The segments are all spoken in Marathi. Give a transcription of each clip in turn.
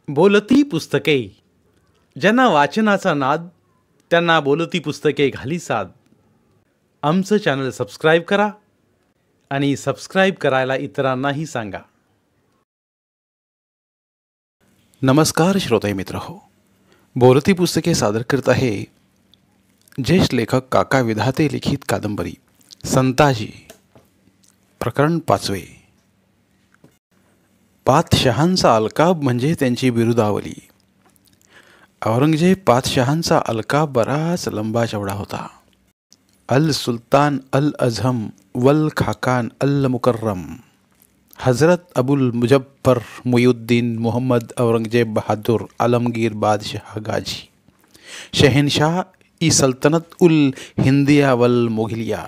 बोलती पुस्तके. ज्यांना वाचनाचा नाद त्यांना बोलती पुस्तके घाली साद. आमचं चॅनल सबस्क्राईब करा आणि सबस्क्राईब करायला इतरांनाही सांगा. नमस्कार श्रोते मित्र हो, बोलती पुस्तके सादर करत आहे ज्येष्ठ लेखक काका विधाते लिखित कादंबरी संताजी, प्रकरण 5. पातशहांचा अलकाब म्हणजे त्यांची बिरुदावली. औरंगजेब पातशहांचा अलकाब बराच लंबा चौडा होता. अल सुलतान अल अझम वल खाकान अल मुकर्रम, हजरत अबुल मुजफ्फर मुयुद्दीन मोहम्मद औरंगजेब बहादुर आलमगीर बादशाह गाजी, शहनशाह ई सल्तनत उल हिंदिया वल मोघलिया.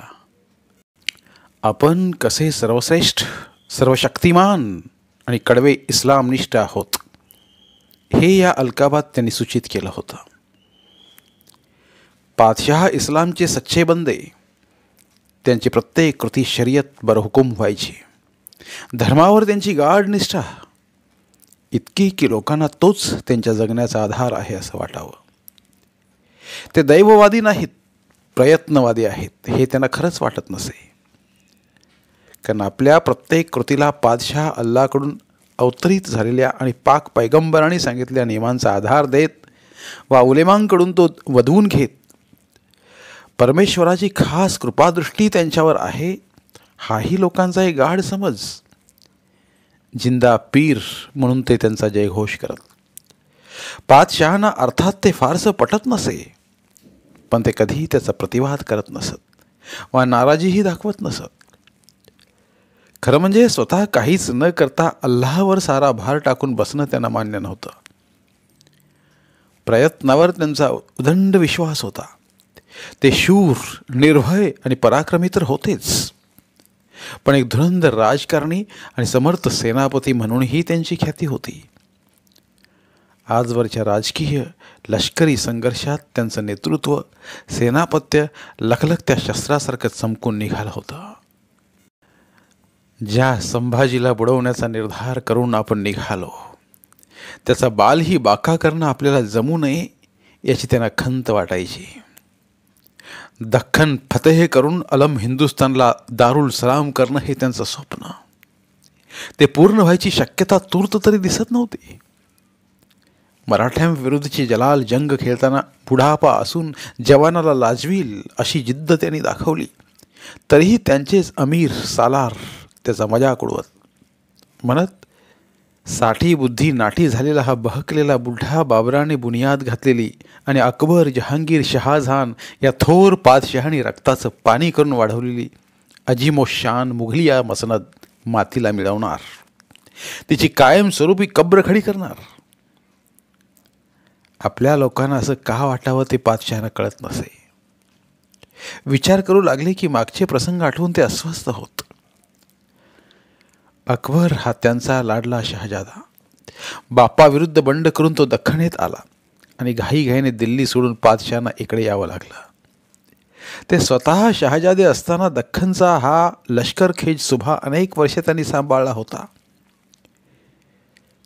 आपण कसे सर्वश्रेष्ठ, सर्वशक्तिमान आणि कडवे इस्लामनिष्ठ आहोत हे या अलकाबात त्यांनी सूचित केलं होतं. पातशाह इस्लामचे सच्चे बंदे. त्यांची प्रत्येक कृती शर्यत बरहुकूम व्हायची. धर्मावर त्यांची गाढ निष्ठा इतकी की लोकांना तोच त्यांच्या जगण्याचा आधार आहे असं वाटावं. ते दैववादी नाहीत, प्रयत्नवादी आहेत हे त्यांना खरंच वाटत नसे. कारण आपल्या प्रत्येक कृतीला पातशाह अल्लाकडून अवतरित झालेल्या आणि पाक पैगंबरांनी सांगितलेल्या नियमांचा आधार देत वा उलेमांकडून तो वधवून घेत परमेश्वराची खास कृपादृष्टी त्यांच्यावर आहे हाही लोकांचा एक गाढ समज. जिंदा पीर म्हणून ते त्यांचा जयघोष करत. पातशहांना अर्थात ते फारसं पटत नसे, पण ते कधीही त्याचा प्रतिवाद करत नसत वा नाराजीही दाखवत नसत. खरं म्हणजे स्वतः काहीच न करता अल्लाहवर सारा भार टाकून बसणं त्यांना मान्य नव्हतं. प्रयत्नावर त्यांचा उदंड विश्वास होता. ते शूर, निर्भय आणि पराक्रमी तर होतेच, पण एक धुरंधर राजकारणी आणि समर्थ सेनापती म्हणूनही त्यांची ख्याती होती. आजवरच्या राजकीय लष्करी संघर्षात त्यांचं नेतृत्व, सेनापत्य लखलखत्या शस्त्रासारखं चमकून निघालं होतं. ज्या संभाजीला बुडवण्याचा निर्धार करून आपण निघालो त्याचा बालही बाका करणं आपल्याला जमू नये याची त्यांना खंत वाटायची. दख्खन फतेह करून अलम हिंदुस्थानला दारुल सलाम करणं हे त्यांचं स्वप्न. ते पूर्ण व्हायची शक्यता तूर्त तरी दिसत नव्हती. मराठ्यांविरुद्धची जलाल जंग खेळताना बुढापा असून जवानाला लाजवील अशी जिद्द त्यांनी दाखवली, तरीही त्यांचेच अमीर सालार त्याचा मजाक उडवत म्हणत, साठी बुद्धी नाठी झालेला हा बहकलेला बुढा बाबराने बुनियाद घातलेली आणि अकबर, जहांगीर, शहाजहान या थोर पातशहांनी रक्ताचं पाणी करून वाढवलेली अजीमोशान मुघलिया मसनद मातीला मिळवणार, तिची कायमस्वरूपी कब्र खडी करणार. आपल्या लोकांना असं का वाटावं ते पातशहांना कळत नसे. विचार करू लागले की मागचे प्रसंग आठवून ते अस्वस्थ होत. अकबर हा त्यांचा लाडला शहाजादा. बापाविरुद्ध बंड करून तो दख्खनेत आला आणि घाईघाईने दिल्ली सोडून पातशहांना इकडे यावं लागलं. ते स्वतः शहाजादे असताना दख्खनचा हा लष्करखेज सुभा अनेक वर्षे त्यांनी सांभाळला होता.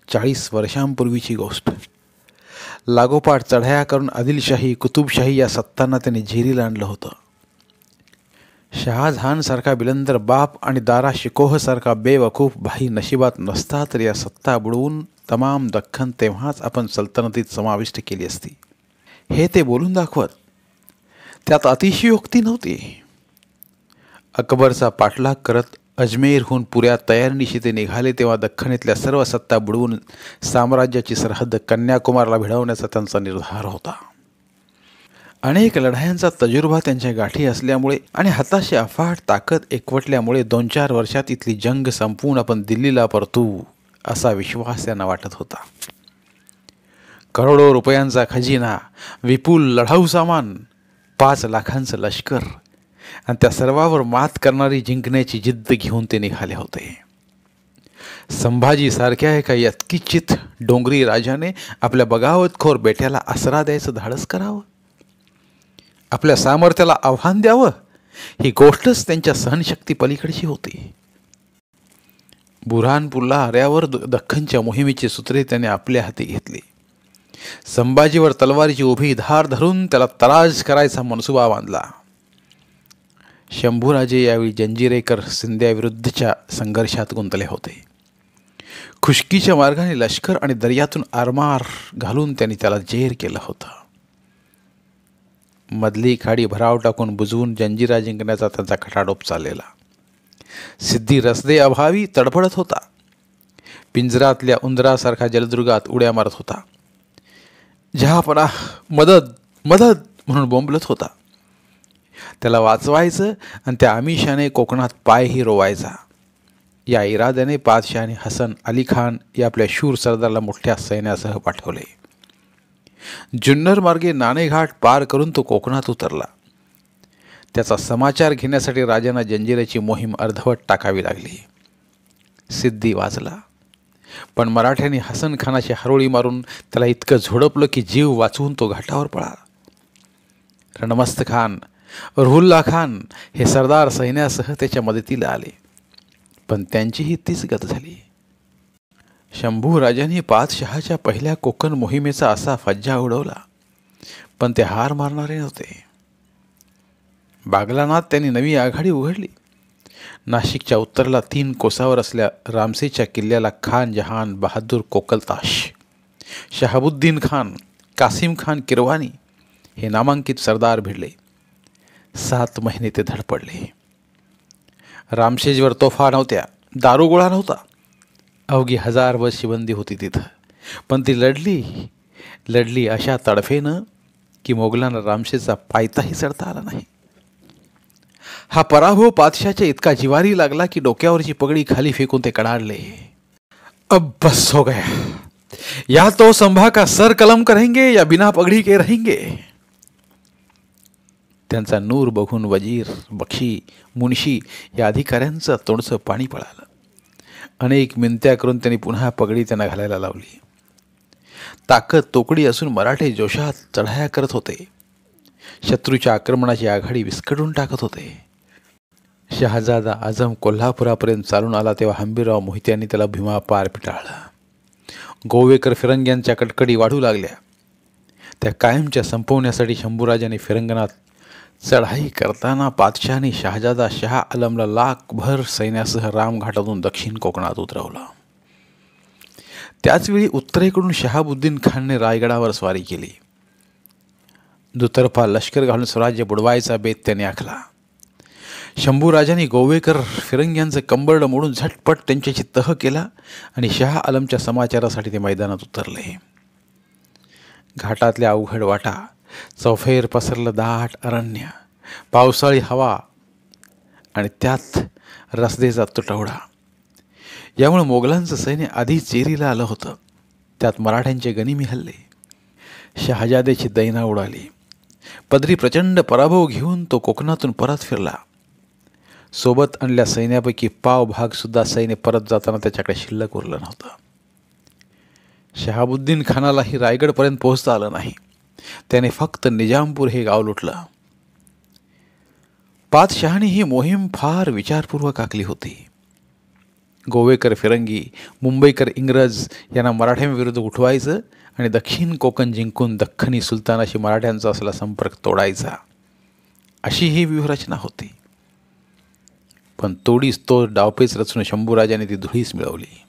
40 वर्षांपूर्वीची गोष्ट. लागोपाठ चढाया करून आदिलशाही, कुतुबशाही या सत्तांना त्यांनी झेरीला आणलं होतं. शहाजहान सारखा बिलंदर बाप आणि दारा शिकोह सारखा बेवकूफ भाई नशिबात नसता तर या सत्ता बुडवून तमाम दख्खन तेव्हाच आपण सल्तनतीत समाविष्ट केली असती हे ते बोलून दाखवत. त्यात अतिशयोक्ती नव्हती. अकबरचा पाठलाग करत अजमेरहून पुऱ्या तयारीनिशी ते निघाले तेव्हा दख्खनेतल्या सर्व सत्ता बुडवून साम्राज्याची सरहद्द कन्याकुमारला भिडवण्याचा त्यांचा निर्धार होता. अनेक लढायांचा तजुर्बा त्यांच्या गाठी असल्यामुळे आणि हाताशी अफाट ताकद एकवटल्यामुळे 2-4 वर्षात इथली जंग संपवून आपण दिल्लीला परतू असा विश्वास त्यांना वाटत होता. करोडो रुपयांचा खजिना, विपुल लढाऊ सामान, 5 लाखांचं लष्कर आणि त्या सर्वावर मात करणारी जिंकण्याची जिद्द घेऊन ते निघाले होते. संभाजी सारख्या एका यत्किचित डोंगरी राजाने आपल्या बगावतखोर बेट्याला आसरा द्यायचं धाडस करावं, आपल्या सामर्थ्याला आव्हान द्यावं, ही गोष्टच त्यांच्या सहनशक्ती पलीकडची होती. बुऱ्हाणपूरला आल्यावर दख्खनच्या मोहिमेची सूत्रे त्याने आपल्या हाती घेतली. संभाजीवर तलवारीची उभी धार धरून त्याला तराज करायचा मनसुबा बांधला. शंभूराजे यावेळी जंजिरेकर सिंध्याविरुद्धच्या संघर्षात गुंतले होते. खुष्कीच्या मार्गाने लष्कर आणि दर्यातून आरमार घालून त्यांनी त्याला जेर केलं होतं. मधली खाडी भराव टाकून बुजवून जंजिरा जिंकण्याचा त्यांचा खटाटोप चाललेला. सिद्धी रसदे अभावी तडफडत होता. पिंजरातल्या उंदरासारखा जलदुर्गात उड्या मारत होता. जहापना मदत मदत म्हणून बोंबलत होता. त्याला वाचवायचं आणि त्या आमिषाने कोकणात पायही रोवायचा. या इराद्याने पातशाहाने हसन अली खान या आपल्या शूर सरदाराला मोठ्या सैन्यासह पाठवले. जुन्नर मार्गे नाणेघाट पार करून तो कोकणात उतरला. त्याचा समाचार घेण्यासाठी राजांना जंजिऱ्याची मोहीम अर्धवट टाकावी लागली. सिद्धी वाचला, पण मराठ्यांनी हसन खानाची हरोळी मारून त्याला इतकं झोडपलं की जीव वाचवून तो घाटावर पळाला. रणमस्त खान, रुहुल्ला खान हे सरदार सैन्यासह त्याच्या मदतीला आले, पण त्यांचीही तीच गत झाली. शंभू राजांनी पातशहाच्या पहिल्या कोकण मोहिमेचा असा फज्जा उडवला, पण ते हार मारणारे नव्हते. बागलानात त्यांनी नवी आघाडी उघडली. नाशिकच्या उत्तरेला 3 कोसावर असल्या रामसेच्या किल्ल्याला खान जहान बहादूर कोकलताश, शहाबुद्दीन खान, कासिम खान किरवानी हे नामांकित सरदार भिडले. 7 महिने ते धडपडले. रामशेजवर तोफा नव्हत्या, दारुगोळा नव्हता. अवघी 1000 वर्ष शिबंदी होती तिथं, पण ती लढली अशा तडफेनं की मोगलांना रामशेचा पायताही चढता आला नाही. हा पराभव पातशाच्या इतका जिवारी लागला की डोक्यावरची पगडी खाली फेकून ते कडाडले. अब बस हो गया, या तो संभा का सर कलम करेंगे या बिना पगडी के रहेंगे. त्यांचा नूर बघून वजीर, बक्षी, मुन्शी या अधिकाऱ्यांचं तोंडचं पाणी पळालं. अनेक मिनत्या करून त्यांनी पुन्हा पगडी त्यांना घालायला लावली. ताकद तोकडी असून मराठे जोशात चढाया करत होते. शत्रूच्या आक्रमणाची आघाडी विस्कटून टाकत होते. शहाजादा आझम कोल्हापुरापर्यंत चालून आला तेव्हा हंबीरराव मोहित्यांनी त्याला भीमापार पिटाळला. गोवेकर फिरंग्यांच्या कटकडी वाढू लागल्या. त्या कायमच्या संपवण्यासाठी शंभूराजांनी फिरंगणात चढाई करताना पातशहाने शहाजादा शाह आलमला लाखभर सैन्यासह रामघाटातून दक्षिण कोकणात उतरवलं. त्याचवेळी उत्तरेकडून शहाबुद्दीन खानने रायगडावर स्वारी केली. दुतर्फा लष्कर घालून स्वराज्य बुडवायचा बेत त्याने आखला. शंभूराजांनी गोवेकर फिरंग्यांचं कंबरडं मोडून झटपट त्यांच्याशी तह केला आणि शाह आलमच्या समाचारासाठी ते मैदानात उतरले. घाटातल्या अवघड वाटा, चौफेर पसरलं दाट अरण्य, पावसाळी हवा आणि त्यात रसदेचा तुटवडा यामुळे मोगलांचं सैन्य आधीच चेरीला आलं होतं. त्यात मराठ्यांचे गनिमी हल्ले. शहाजादेची दैना उडाली. पदरी प्रचंड पराभव घेऊन तो कोकणातून परत फिरला. सोबत आणल्या सैन्यापैकी पाव भाग सुद्धा सैन्य परत जाताना त्याच्याकडे शिल्लक उरलं नव्हतं. शहाबुद्दीन खानालाही रायगडपर्यंत पोहोचता आलं नाही. त्याने फक्त निजामपूर हे गाव लुटलं. पातशहाने ही मोहीम फार विचारपूर्वक आखली होती. गोवेकर फिरंगी, मुंबईकर इंग्रज यांना मराठ्यांविरुद्ध उठवायचं आणि दक्षिण कोकण जिंकून दख्खनी सुलतानाशी मराठ्यांचा असलेला संपर्क तोडायचा, अशी ही व्यूहरचना होती. पण तोडीस तो डावपेच रचून शंभूराजाने ती धुळीस मिळवली.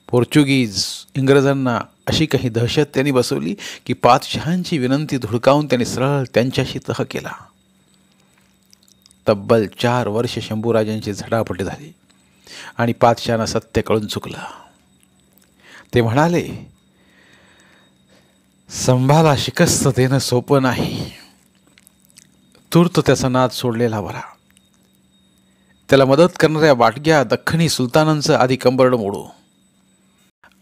पोर्चुगीज इंग्रजांना अशी काही दहशत त्यांनी बसवली की पातशहांची विनंती धुडकावून त्यांनी सरळ त्यांच्याशी तह केला. तब्बल 4 वर्ष शंभूराजांची झटापट झाली आणि पातशहांना सत्य कळून चुकलं. ते म्हणाले, संभाला शिकस्त देणं सोपं नाही. तूर्त त्याचा नाद सोडलेला बरा. त्याला मदत करणाऱ्या वाटग्या दख्खनी सुलतानांचं आधी कंबरडं मोडू.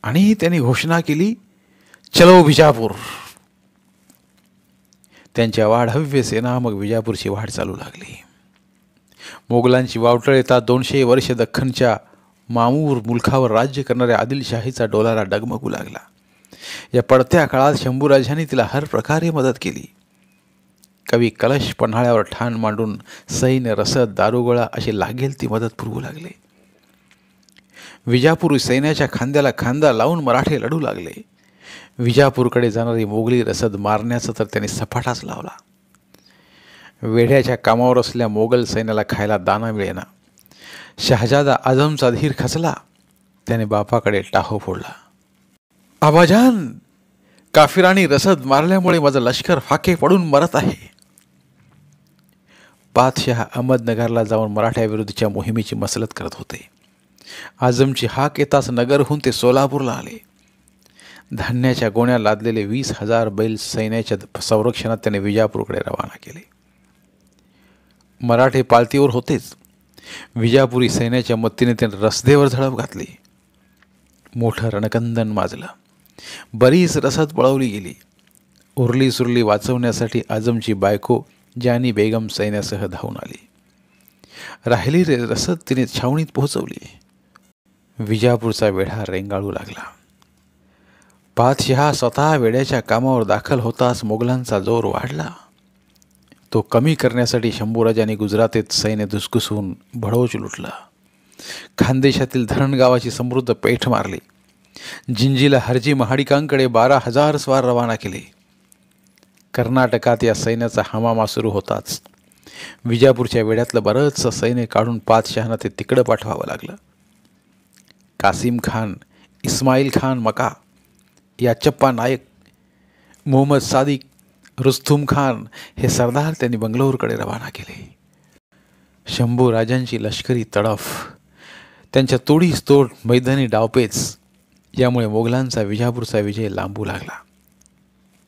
आणि त्यांनी घोषणा केली, चलो विजापूर. त्यांच्या वाढव्य सेना मग विजापूरची वाट चालू लागली. मोगलांची वावटळ येता 200 वर्ष दख्खनच्या मामूर मुलखावर राज्य करणाऱ्या आदिलशाहीचा डोलारा डगमगू लागला. या पडत्या काळात शंभूराजांनी तिला हर प्रकारे मदत केली. कवी कलश पन्हाळ्यावर ठाण मांडून सैन्य, रसद, दारुगोळा अशी लागेल ती मदत पुरवू लागले. विजापूर सैन्याच्या खांद्याला खांदा लावून मराठे लढू लागले. विजापूरकडे जाणारी मोगली रसद मारण्याचा तर त्यांनी सपाटाच लावला. वेढ्याच्या कामावर असलेल्या मोगल सैन्याला खायला दाना मिळेना. शहाजादा आझमचा धीर खचला. त्याने बापाकडे टाहो फोडला. आबाजान, काफिरांनी रसद मारल्यामुळे माझं लष्कर फाके पडून मरत आहे. बादशाह अहमदनगरला जाऊन मराठ्याविरुद्धच्या मोहिमेची मसलत करत होते. आझमची हाक येताच नगरहून ते सोलापूरला आले. धान्याच्या गोण्या लादलेले 20,000 बैल सैन्याच्या संरक्षणात त्याने विजापूरकडे रवाना केले. मराठे पाळतीवर होतेच. विजापुरी सैन्याच्या मदतीने त्याने रसदेवर झडप घातली. मोठं रणकंदन माजलं. बरीच रसद पळवली गेली. उरली सुरली वाचवण्यासाठी आझमची बायको जानी बेगम सैन्यासह धावून आली. राहिलेली रसद तिने छावणीत पोहोचवली. विजापूरचा वेढा रेंगाळू लागला. बादशहा स्वतः वेड्याच्या कामावर दाखल होताच मोगलांचा जोर वाढला. तो कमी करण्यासाठी शंभूराजांनी गुजरातेत सैन्य धुसघुसून भडोच लुटला. खानदेशातील धरण गावाची समृद्ध पेठ मारली. जिंजीला हरजी महाडिकांकडे 12,000 स्वार रवाना केले. कर्नाटकात या सैन्याचा हमामा सुरू होताच विजापूरच्या वेढ्यातलं बरंचसं सैन्य काढून बादशहांना ते तिकडं पाठवावं लागलं. कासिम खान, इस्माईल खान मका, याचप्पा नायक, मोहम्मद सादिक, रुस्तुम खान हे सरदार त्यांनी बंगलोरकडे रवाना केले. शंभू राजांची लष्करी तडफ, त्यांच्या तोडीस तोड मैदानी डावपेच यामुळे मोगलांचा विजापूरचा विजय लांबू लागला.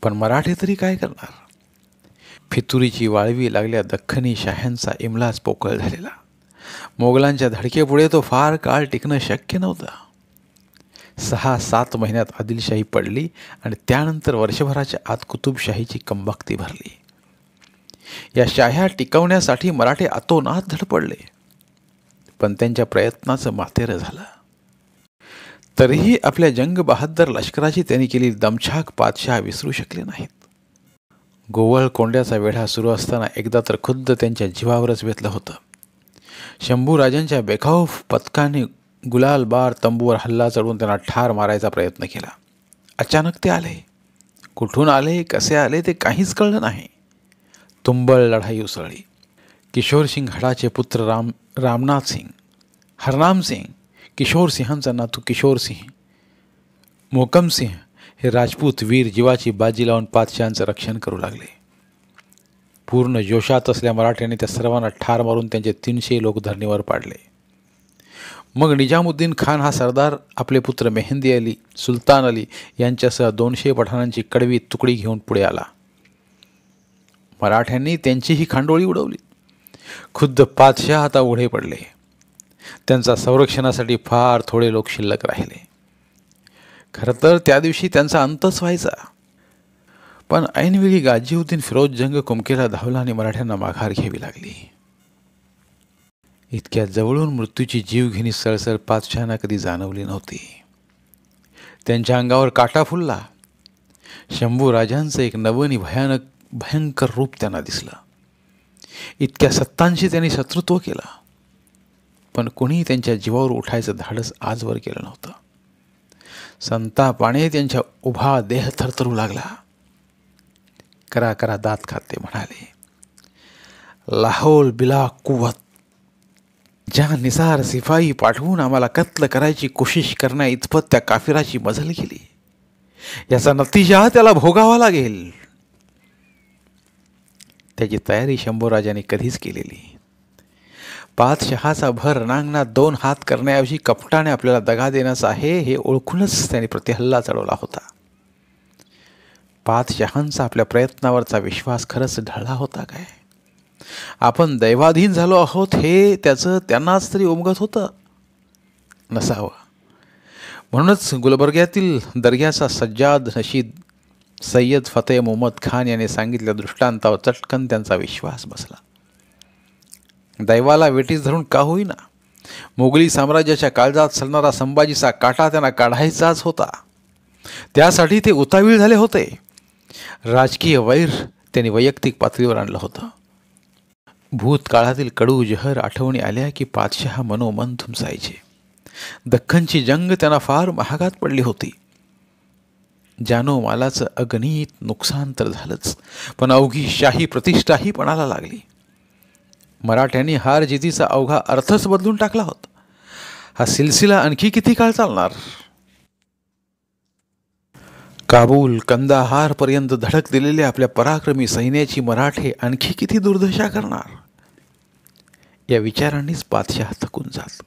पण मराठे तरी काय करणार? फितुरीची वाळवी लागल्या दख्खनी शाह्यांचा इमलाच पोकळ झालेला. मोगलांच्या धडकेपुढे तो फार काळ टिकणं शक्य नव्हतं. 6-7 महिन्यात आदिलशाही पडली आणि त्यानंतर वर्षभराच्या आत कुतुबशाहीची कंबक्ती भरली. या शाह्या टिकवण्यासाठी मराठे अतोनात धडपडले, पण त्यांच्या प्रयत्नाचं मातेरं झालं. तरीही आपल्या जंग बहादर लष्कराची त्यांनी केलेली दमछाक बादशाह विसरू शकले नाहीत. गोवळ कोंड्याचा वेढा सुरू असताना एकदा तर खुद्द त्यांच्या जीवावरच बेतलं होतं. शंभूराजांच्या बेखौफ पथकाने गुलाल बार तंबूवर हल्ला चढवून त्यांना ठार मारायचा प्रयत्न केला. अचानक ते आले. कुठून आले, कसे आले ते काहीच कळलं नाही. तुंबळ लढाई उसळली. किशोरसिंग हडाचे पुत्र रामनाथ सिंग, हरनाम सिंग, किशोर सिंहांचा नातू किशोर सिंह, मोहकम सिंह हे राजपूत वीर जीवाची बाजी लावून बादशहांचं रक्षण करू लागले. पूर्ण जोशात असल्या मराठ्यांनी त्या सर्वांना ठार मारून त्यांचे 300 लोक धरणीवर पाडले. मग निजामुद्दीन खान हा सरदार आपले पुत्र मेहंदी अली, सुलतान अली यांच्यासह 200 पठाणांची कडवी तुकडी घेऊन पुढे आला. मराठ्यांनी त्यांचीही खांडोळी उडवली. खुद्द बादशाह आता उघडे पडले. त्यांचा संरक्षणासाठी फार थोडे लोक शिल्लक राहिले. खरं तर त्या दिवशी त्यांचा अंतच व्हायचा, पण ऐनवेळी गाजीउद्दीन फिरोज जंग कुमकेला धावला आणि मराठ्यांना माघार घ्यावी लागली. इतक्या जवळून मृत्यूची जीवघेणी सळसळ बादशहांना कधी जाणवली नव्हती. त्यांच्या अंगावर काटा फुलला. शंभू राजांचं एक नवं आणि भयंकर रूप त्यांना दिसलं. इतक्या सत्तांशी त्यांनी शत्रुत्व केलं, पण कोणी त्यांच्या जीवावर उठायचं धाडस आजवर केलं नव्हतं. संतापाने त्यांच्या उभा देह थरथरू लागला. करा करा दात खात ते म्हणाले, लाहोल बिला कुवत, ज्या निसार सिपाही पाठवून आम्हाला कत्ल करायची कोशिश करण्या इतपत त्या काफिराची मजल गेली, याचा नतीजा त्याला भोगावा लागेल. त्याची तयारी शंभूराजांनी कधीच केलेली. बादशहाचा भर रणांगणात 2 हात करण्याऐवजी कपटाने आपल्याला दगा देण्याचा आहे हे ओळखूनच त्यांनी प्रतिहल्ला चढवला होता. बादशहांचा आपल्या प्रयत्नावरचा विश्वास खरंच ढळला होता काय? आपण दैवाधीन झालो आहोत हे त्याचं त्यांनाच तरी उमगत होतं नसावं. म्हणूनच गुलबर्ग्यातील दर्ग्याचा सज्जाद नशीद सय्यद फतेह मोहम्मद खान यांनी सांगितल्या दृष्टांतावर चटकन त्यांचा विश्वास बसला. दैवाला वेटीस धरून का होईना, मोगली साम्राज्याच्या काळजात चालणारा संभाजीचा काटा त्यांना काढायचाच होता. त्यासाठी ते उतावीळ झाले होते. राजकीय वैर त्यांनी वैयक्तिक पातळीवर आणलं होतं. भूतकाळातील कडू जहर आठवणी आल्या की बादशहा मनोमन थुमसायचे. दख्खनची जंग त्यांना फार महागात पडली होती. जानोमालाचं अगणित नुकसान तर झालंच, पण अवघी शाही प्रतिष्ठाही पणाला लागली. मराठ्यांनी हार जितीचा अवघा अर्थच बदलून टाकला होता. हा सिलसिला आणखी किती काळ चालणार? काबूल कंदाहार पर्यंत धडक दिलेल्या आपल्या पराक्रमी सैन्याची मराठे आणखी किती दुर्दशा करणार? या विचारांनीच बादशाह थकून जात.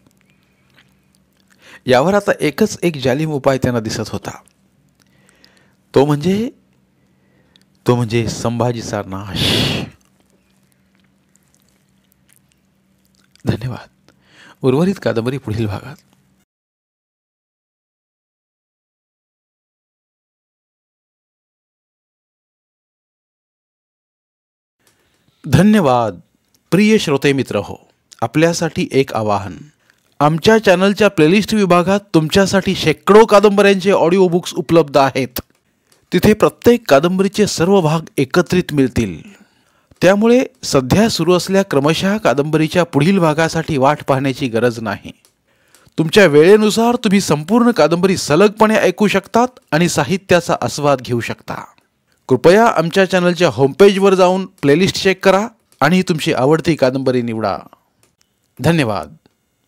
यावर आता एकच एक जालिम उपाय त्यांना दिसत होता. तो म्हणजे संभाजीचा नाश. धन्यवाद. उर्वरित कादंबरी पुढील भागात. धन्यवाद. प्रिय श्रोते मित्र हो, आपल्यासाठी एक आवाहन. आमच्या चॅनलच्या प्लेलिस्ट विभागात तुमच्यासाठी शेकडो कादंबऱ्यांचे ऑडिओ बुक्स उपलब्ध आहेत. तिथे प्रत्येक कादंबरीचे सर्व भाग एकत्रित मिळतील. त्यामुळे सध्या सुरू असलेल्या क्रमशः कादंबरीच्या पुढील भागासाठी वाट पाहण्याची गरज नाही. तुमच्या वेळेनुसार तुम्ही संपूर्ण कादंबरी सलगपणे ऐकू शकतात आणि साहित्याचा आस्वाद घेऊ शकता. कृपया आमच्या चॅनलच्या होमपेजवर जाऊन प्लेलिस्ट चेक करा आणि तुमची आवडती कादंबरी निवडा. धन्यवाद.